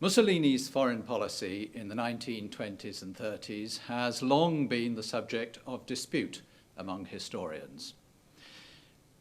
Mussolini's foreign policy in the 1920s and 30s has long been the subject of dispute among historians.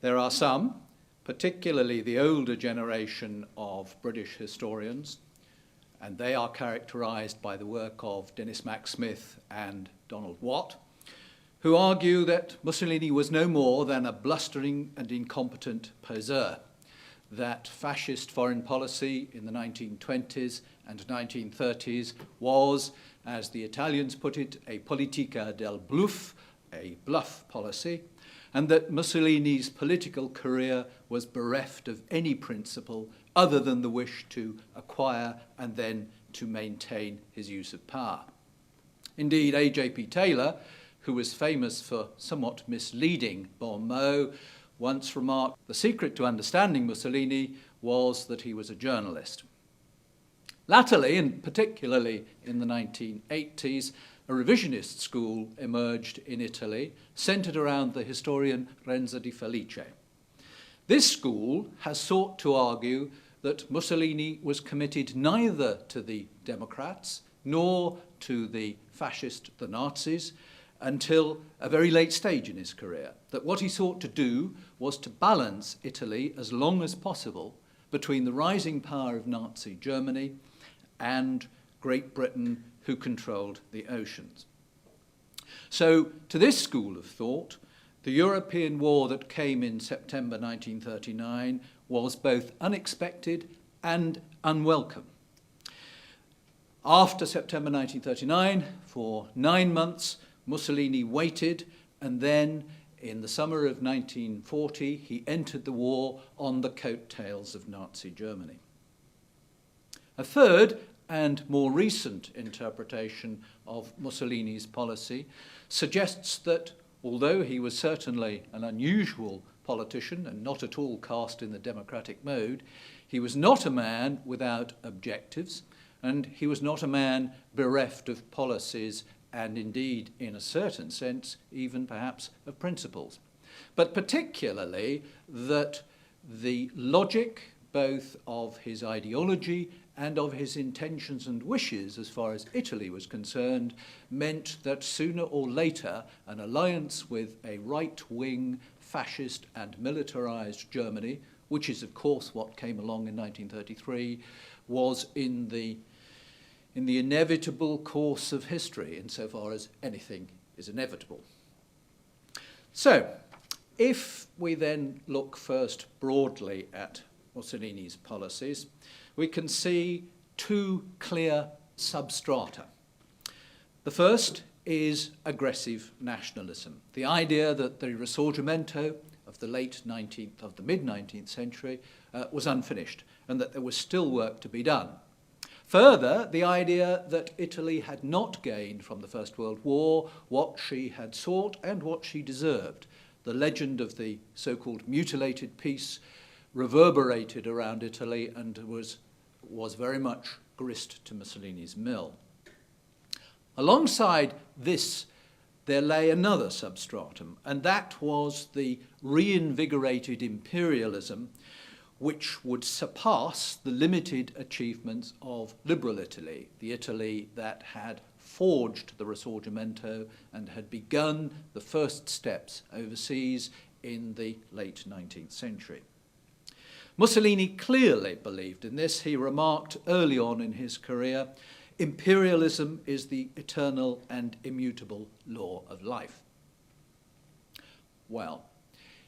There are some, particularly the older generation of British historians, and they are characterised by the work of Dennis Mack Smith and Donald Watt, who argue that Mussolini was no more than a blustering and incompetent poseur, that fascist foreign policy in the 1920s and 1930s was, as the Italians put it, a politica del bluff, a bluff policy, and that Mussolini's political career was bereft of any principle other than the wish to acquire and then to maintain his use of power. Indeed, A.J.P. Taylor, who was famous for somewhat misleading bon mots, once remarked, the secret to understanding Mussolini was that he was a journalist. Latterly, and particularly in the 1980s, a revisionist school emerged in Italy, centred around the historian Renzo Di Felice. This school has sought to argue that Mussolini was committed neither to the Democrats nor to the the Nazis, until a very late stage in his career, that what he sought to do was to balance Italy as long as possible between the rising power of Nazi Germany and Great Britain, who controlled the oceans. So, to this school of thought, the European war that came in September 1939 was both unexpected and unwelcome. After September 1939, for 9 months, Mussolini waited, and then in the summer of 1940, he entered the war on the coattails of Nazi Germany. A third and more recent interpretation of Mussolini's policy suggests that, although he was certainly an unusual politician and not at all cast in the democratic mode, he was not a man without objectives, and he was not a man bereft of policies and indeed, in a certain sense, even perhaps of principles. But particularly that the logic both of his ideology and of his intentions and wishes as far as Italy was concerned meant that sooner or later an alliance with a right-wing fascist and militarized Germany, which is of course what came along in 1933, was in the inevitable course of history, insofar as anything is inevitable. So, if we then look first broadly at Mussolini's policies, we can see two clear substrata. The first is aggressive nationalism, the idea that the Risorgimento of the mid-19th century was unfinished, and that there was still work to be done. Further, the idea that Italy had not gained from the First World War what she had sought and what she deserved. The legend of the so-called mutilated peace reverberated around Italy and was very much grist to Mussolini's mill. Alongside this, there lay another substratum, and that was the reinvigorated imperialism which would surpass the limited achievements of liberal Italy, the Italy that had forged the Risorgimento and had begun the first steps overseas in the late 19th century. Mussolini clearly believed in this. He remarked early on in his career, imperialism is the eternal and immutable law of life. Well,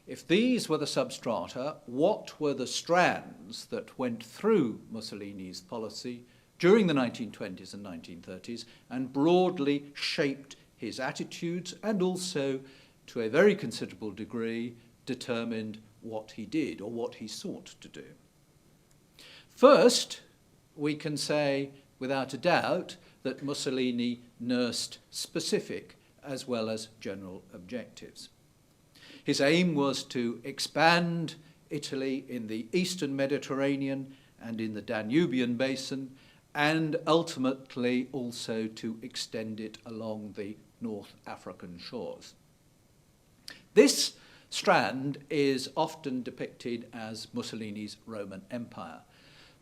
if these were the substrata, what were the strands that went through Mussolini's policy during the 1920s and 1930s and broadly shaped his attitudes and also, to a very considerable degree, determined what he did or what he sought to do? First, we can say without a doubt that Mussolini nursed specific as well as general objectives. His aim was to expand Italy in the eastern Mediterranean and in the Danubian basin, and ultimately also to extend it along the North African shores. This strand is often depicted as Mussolini's Roman Empire,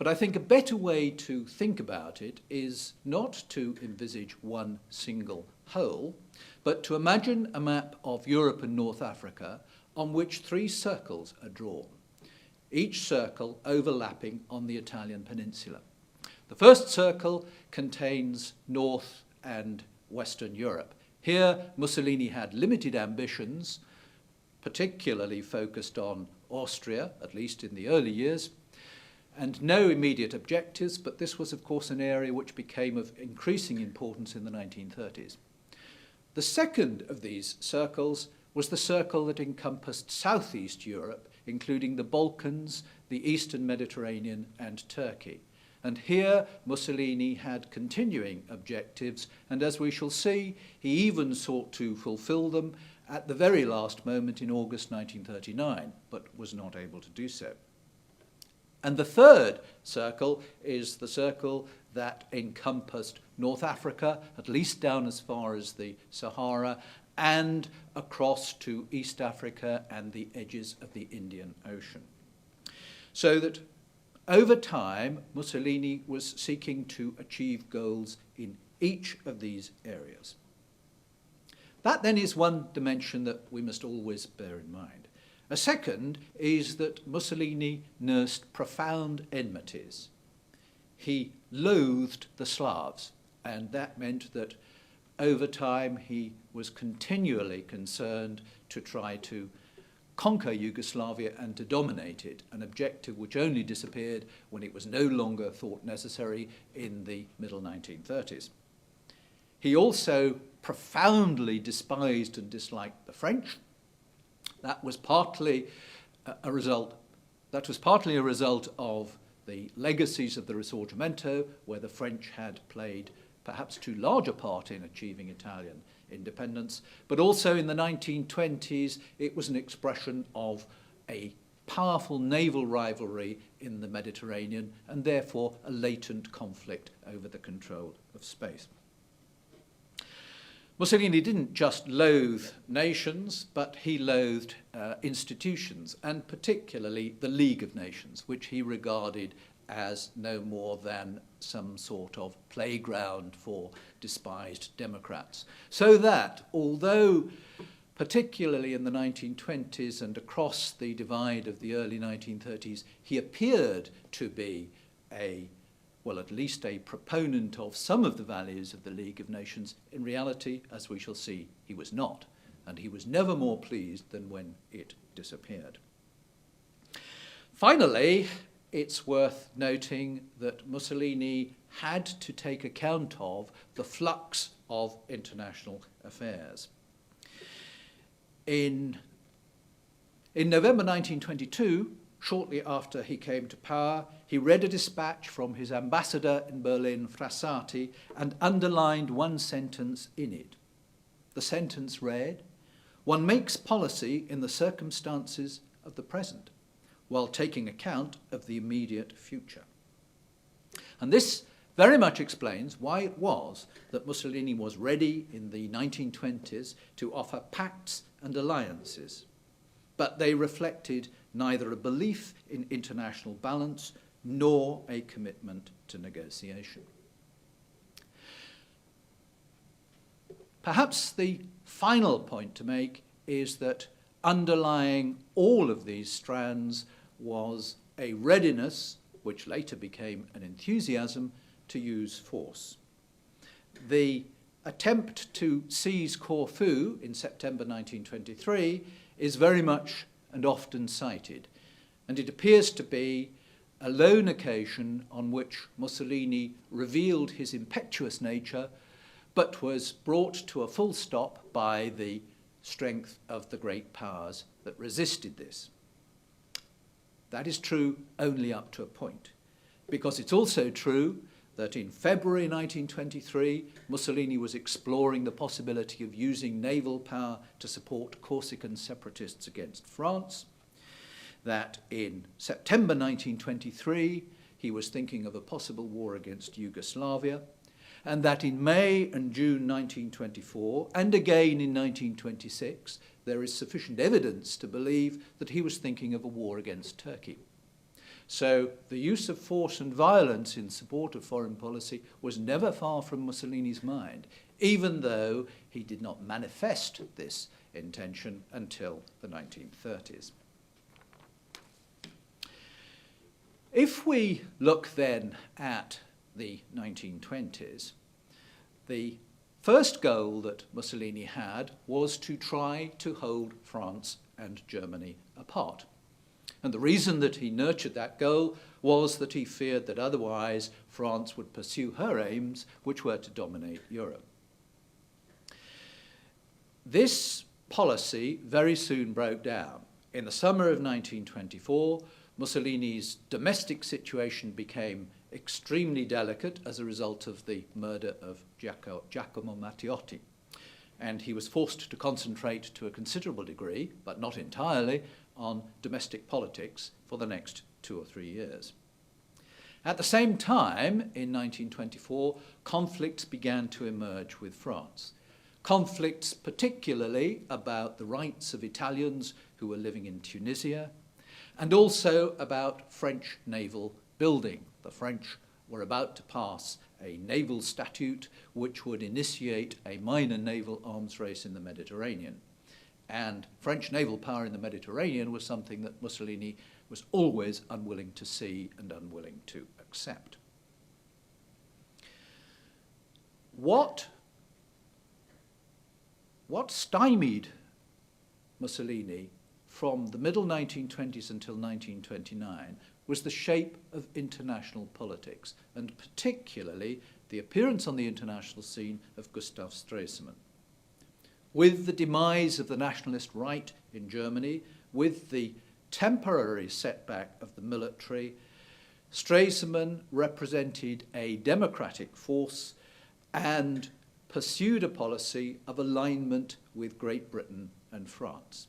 But I think a better way to think about it is not to envisage one single whole, but to imagine a map of Europe and North Africa on which 3 circles are drawn, each circle overlapping on the Italian peninsula. The first circle contains North and Western Europe. Here, Mussolini had limited ambitions, particularly focused on Austria, at least in the early years, and no immediate objectives, but this was, of course, an area which became of increasing importance in the 1930s. The second of these circles was the circle that encompassed Southeast Europe, including the Balkans, the Eastern Mediterranean, and Turkey. And here Mussolini had continuing objectives, and as we shall see, he even sought to fulfill them at the very last moment in August 1939, but was not able to do so. And the third circle is the circle that encompassed North Africa, at least down as far as the Sahara, and across to East Africa and the edges of the Indian Ocean. So that over time, Mussolini was seeking to achieve goals in each of these areas. That then is one dimension that we must always bear in mind. A second is that Mussolini nursed profound enmities. He loathed the Slavs, and that meant that over time he was continually concerned to try to conquer Yugoslavia and to dominate it, an objective which only disappeared when it was no longer thought necessary in the middle 1930s. He also profoundly despised and disliked the French. That was partly a result of the legacies of the Risorgimento, where the French had played perhaps too large a part in achieving Italian independence, but also in the 1920s it was an expression of a powerful naval rivalry in the Mediterranean and therefore a latent conflict over the control of space. Mussolini didn't just loathe nations, but he loathed institutions, and particularly the League of Nations, which he regarded as no more than some sort of playground for despised democrats. So that, although particularly in the 1920s and across the divide of the early 1930s, he appeared to be at least a proponent of some of the values of the League of Nations, in reality, as we shall see, he was not. And he was never more pleased than when it disappeared. Finally, it's worth noting that Mussolini had to take account of the flux of international affairs. In November 1922, shortly after he came to power, he read a dispatch from his ambassador in Berlin, Frassati, and underlined one sentence in it. The sentence read, "One makes policy in the circumstances of the present, while taking account of the immediate future." And this very much explains why it was that Mussolini was ready in the 1920s to offer pacts and alliances, but they reflected neither a belief in international balance nor a commitment to negotiation. Perhaps the final point to make is that underlying all of these strands was a readiness, which later became an enthusiasm, to use force. The attempt to seize Corfu in September 1923 is very much and often cited, and it appears to be a lone occasion on which Mussolini revealed his impetuous nature, but was brought to a full stop by the strength of the great powers that resisted this. That is true only up to a point, because it's also true that in February 1923, Mussolini was exploring the possibility of using naval power to support Corsican separatists against France, that in September 1923, he was thinking of a possible war against Yugoslavia, and that in May and June 1924, and again in 1926, there is sufficient evidence to believe that he was thinking of a war against Turkey. So the use of force and violence in support of foreign policy was never far from Mussolini's mind, even though he did not manifest this intention until the 1930s. If we look then at the 1920s, the first goal that Mussolini had was to try to hold France and Germany apart. And the reason that he nurtured that goal was that he feared that otherwise France would pursue her aims, which were to dominate Europe. This policy very soon broke down. In the summer of 1924, Mussolini's domestic situation became extremely delicate as a result of the murder of Giacomo Matteotti. And he was forced to concentrate to a considerable degree, but not entirely, on domestic politics for the next 2 or 3 years. At the same time, in 1924, conflicts began to emerge with France. Conflicts particularly about the rights of Italians who were living in Tunisia, and also about French naval building. The French were about to pass a naval statute which would initiate a minor naval arms race in the Mediterranean. And French naval power in the Mediterranean was something that Mussolini was always unwilling to see and unwilling to accept. What stymied Mussolini from the middle 1920s until 1929 was the shape of international politics, and particularly the appearance on the international scene of Gustav Stresemann. With the demise of the nationalist right in Germany, with the temporary setback of the military, Stresemann represented a democratic force and pursued a policy of alignment with Great Britain and France.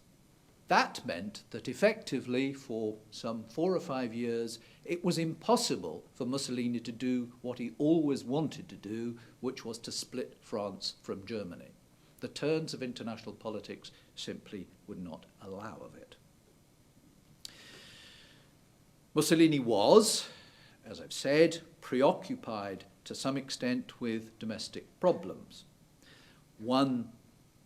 That meant that effectively for some 4 or 5 years, it was impossible for Mussolini to do what he always wanted to do, which was to split France from Germany. The turns of international politics simply would not allow of it. Mussolini was, as I've said, preoccupied to some extent with domestic problems. One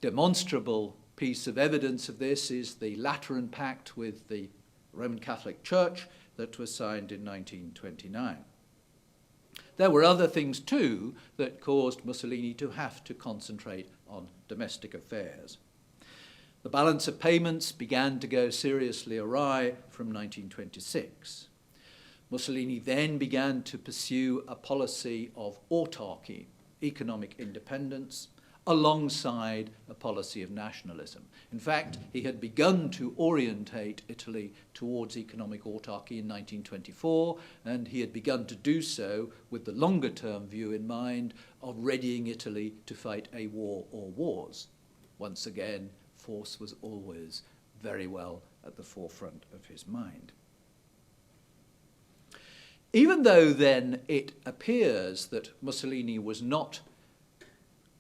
demonstrable piece of evidence of this is the Lateran Pact with the Roman Catholic Church that was signed in 1929. There were other things too that caused Mussolini to have to concentrate on domestic affairs. The balance of payments began to go seriously awry from 1926. Mussolini then began to pursue a policy of autarky, economic independence, alongside a policy of nationalism. In fact, he had begun to orientate Italy towards economic autarky in 1924, and he had begun to do so with the longer-term view in mind of readying Italy to fight a war or wars. Once again, force was always very well at the forefront of his mind. Even though then it appears that Mussolini was not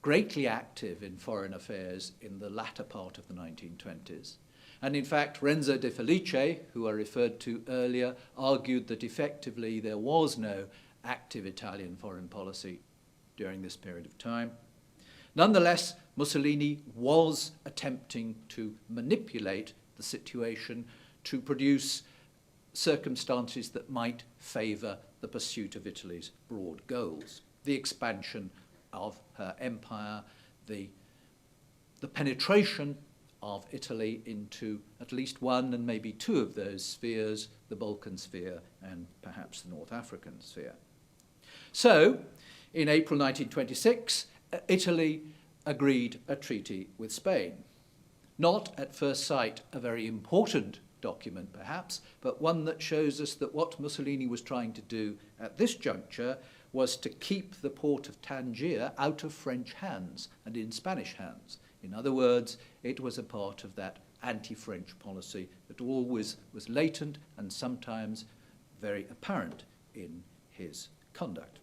greatly active in foreign affairs in the latter part of the 1920s. And in fact, Renzo de Felice, who I referred to earlier, argued that effectively there was no active Italian foreign policy during this period of time. Nonetheless, Mussolini was attempting to manipulate the situation to produce circumstances that might favour the pursuit of Italy's broad goals, the expansion of her empire, the penetration of Italy into at least one and maybe two of those spheres, the Balkan sphere and perhaps the North African sphere. So, in April 1926, Italy agreed a treaty with Spain. Not at first sight a very important document perhaps, but one that shows us that what Mussolini was trying to do at this juncture was to keep the port of Tangier out of French hands and in Spanish hands. In other words, it was a part of that anti-French policy that always was latent and sometimes very apparent in his conduct.